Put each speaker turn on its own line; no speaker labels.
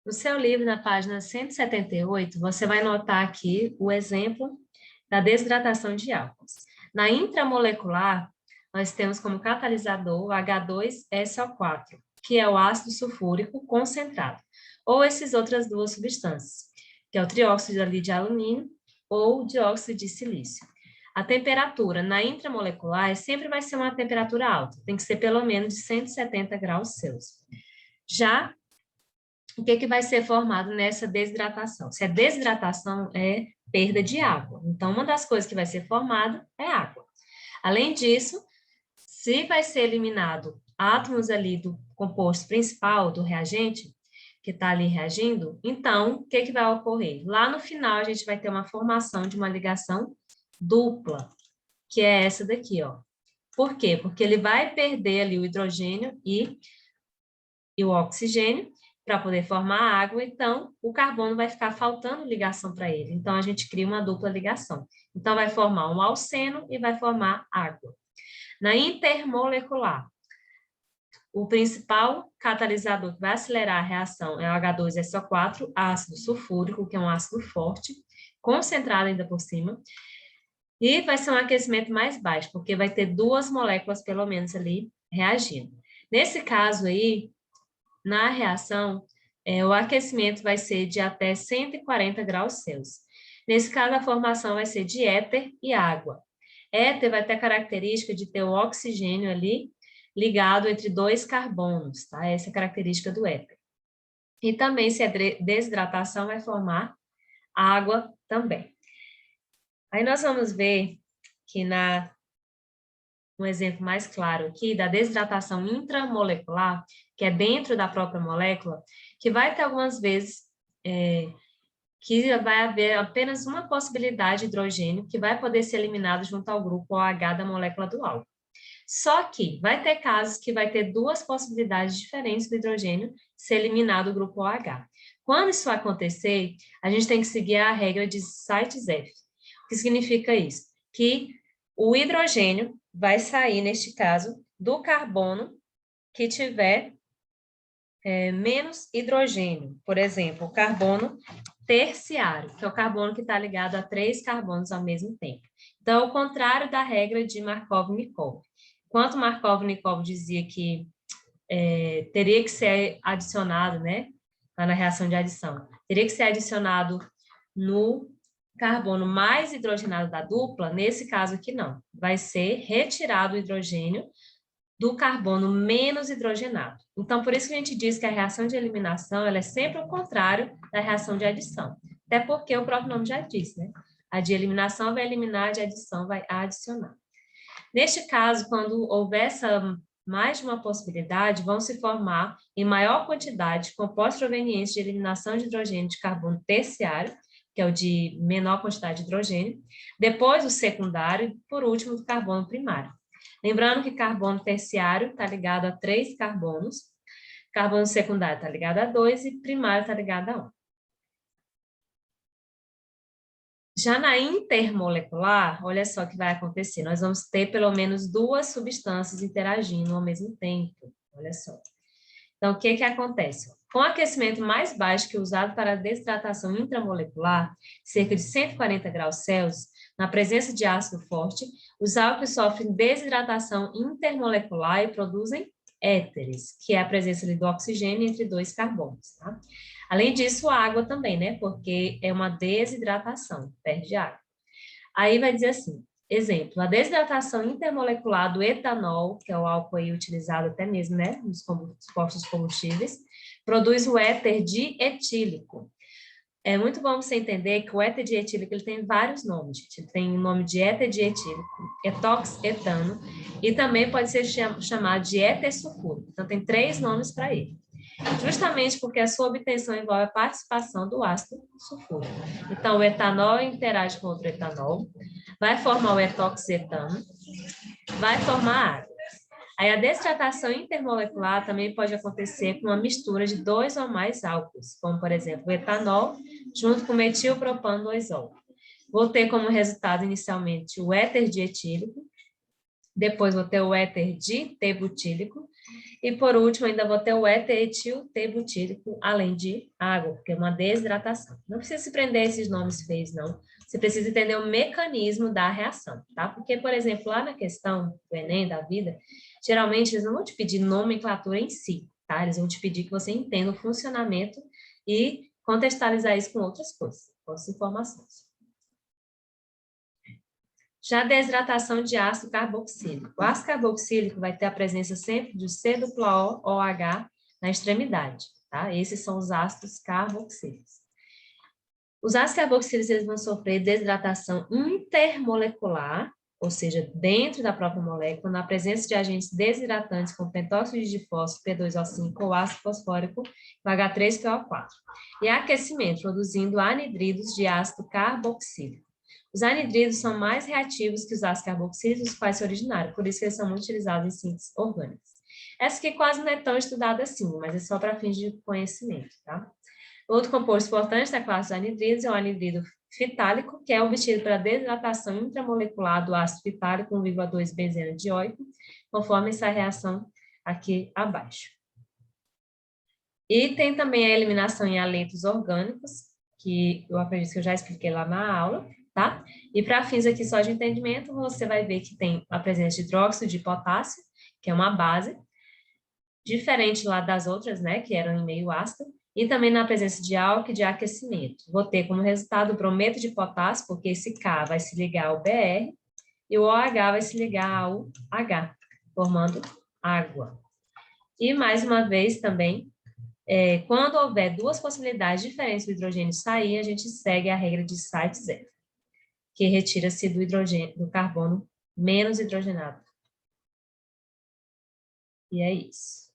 No seu livro, na página 178, você vai notar aqui o exemplo da desidratação de álcools. Na intramolecular, nós temos como catalisador o H2SO4, que é o ácido sulfúrico concentrado, ou essas outras duas substâncias, que é o trióxido ali de alumínio ou dióxido de silício. A temperatura na intramolecular sempre vai ser uma temperatura alta, tem que ser pelo menos de 170 graus Celsius. Já o que vai ser formado nessa desidratação? Se a desidratação é perda de água. Então, uma das coisas que vai ser formada é água. Além disso, se vai ser eliminado átomos ali do composto principal, do reagente, que está ali reagindo, então, o que vai ocorrer? Lá no final, a gente vai ter uma formação de uma ligação dupla, que é essa daqui, ó. Por quê? Porque ele vai perder ali o hidrogênio e o oxigênio, para poder formar água, então o carbono vai ficar faltando ligação para ele. Então, a gente cria uma dupla ligação. Então, vai formar um alceno e vai formar água. Na intermolecular, o principal catalisador que vai acelerar a reação é o H2SO4, ácido sulfúrico, que é um ácido forte, concentrado ainda por cima, e vai ser um aquecimento mais baixo, porque vai ter duas moléculas, pelo menos, ali reagindo. Nesse caso aí, na reação, o aquecimento vai ser de até 140 graus Celsius. Nesse caso, a formação vai ser de éter e água. Éter vai ter a característica de ter o oxigênio ali ligado entre dois carbonos, tá? Essa é a característica do éter. E também, se é desidratação, vai formar água também. Aí nós vamos ver que um exemplo mais claro aqui da desidratação intramolecular, que é dentro da própria molécula, que vai ter algumas vezes que vai haver apenas uma possibilidade de hidrogênio que vai poder ser eliminado junto ao grupo OH da molécula do álcool. Só que vai ter casos que vai ter duas possibilidades diferentes do hidrogênio ser eliminado do grupo OH. Quando isso acontecer, a gente tem que seguir a regra de Sites-F. O que significa isso? Que o hidrogênio vai sair, neste caso, do carbono que tiver menos hidrogênio. Por exemplo, o carbono terciário, que é o carbono que está ligado a 3 carbonos ao mesmo tempo. Então, é o contrário da regra de Markov-Nikov. Enquanto Markov-Nikov dizia que teria que ser adicionado, né, lá na reação de adição, teria que ser adicionado no carbono mais hidrogenado da dupla, nesse caso aqui não. Vai ser retirado o hidrogênio do carbono menos hidrogenado. Então, por isso que a gente diz que a reação de eliminação ela é sempre o contrário da reação de adição. Até porque o próprio nome já diz, né? A de eliminação vai eliminar, a de adição vai adicionar. Neste caso, quando houver mais de uma possibilidade, vão se formar em maior quantidade compostos provenientes de eliminação de hidrogênio de carbono terciário, que é o de menor quantidade de hidrogênio, depois o secundário e, por último, o carbono primário. Lembrando que carbono terciário está ligado a 3 carbonos, carbono secundário está ligado a 2 e primário está ligado a 1. Já na intermolecular, olha só o que vai acontecer. Nós vamos ter pelo menos 2 substâncias interagindo ao mesmo tempo. Olha só. Então, o que acontece? Com o aquecimento mais baixo que é usado para a desidratação intramolecular, cerca de 140 graus Celsius, na presença de ácido forte, os álcools sofrem desidratação intermolecular e produzem éteres, que é a presença do oxigênio entre 2 carbonos, tá? Além disso, a água também, né? Porque é uma desidratação, perde água. Aí vai dizer assim, exemplo, a desidratação intermolecular do etanol, que é o álcool aí utilizado até mesmo, né, nos postos de combustíveis, produz o éter dietílico. É muito bom você entender que o éter dietílico ele tem vários nomes, gente. Ele tem o nome de éter dietílico, etoxetano, e também pode ser chamado de éter sulfúrico. Então, tem 3 nomes para ele. Justamente porque a sua obtenção envolve a participação do ácido sulfúrico. Então, o etanol interage com outro etanol, vai formar o etoxetano, vai formar água. Aí a desidratação intermolecular também pode acontecer com uma mistura de 2 ou mais álcools, como, por exemplo, o etanol junto com metilpropano 2-ol. Vou ter como resultado, inicialmente, o éter dietílico, depois vou ter o éter ditebutílico, E por último, ainda vou ter o éter-etil T-butírico, além de água, porque é uma desidratação. Não precisa se prender a esses nomes feios, não. Você precisa entender o mecanismo da reação, tá? Porque, por exemplo, lá na questão do Enem, da vida, geralmente eles não vão te pedir nomenclatura em si, tá? Eles vão te pedir que você entenda o funcionamento e contextualizar isso com outras coisas, outras informações. Já a desidratação de ácido carboxílico. O ácido carboxílico vai ter a presença sempre de C-OH na extremidade, tá? Esses são os ácidos carboxílicos. Os ácidos carboxílicos eles vão sofrer desidratação intermolecular, ou seja, dentro da própria molécula, na presença de agentes desidratantes como pentóxido de fósforo, P2O5, ou ácido fosfórico, H3PO4. E aquecimento, produzindo anidridos de ácido carboxílico. Os anidridos são mais reativos que os ácidos carboxílicos, os quais se originaram, por isso que eles são muito utilizados em síntese orgânicas. Essa aqui quase não é tão estudada assim, mas é só para fins de conhecimento, tá? Outro composto importante da classe dos anidridos é o anidrido fitálico, que é obtido pela desidratação intramolecular do ácido fitálico 1,2-benzeno dioico, conforme essa reação aqui abaixo. E tem também a eliminação em haletos orgânicos, que eu acredito que eu já expliquei lá na aula, tá? E para fins aqui só de entendimento, você vai ver que tem a presença de hidróxido de potássio, que é uma base, diferente lá das outras, né, que eram em meio ácido, e também na presença de álcool e de aquecimento. Vou ter como resultado o brometo de potássio, porque esse K vai se ligar ao BR, e o OH vai se ligar ao H, formando água. E mais uma vez também, quando houver duas possibilidades diferentes do hidrogênio sair, a gente segue a regra de Site-Zero, que retira-se do hidrogênio, do carbono menos hidrogenado. E é isso.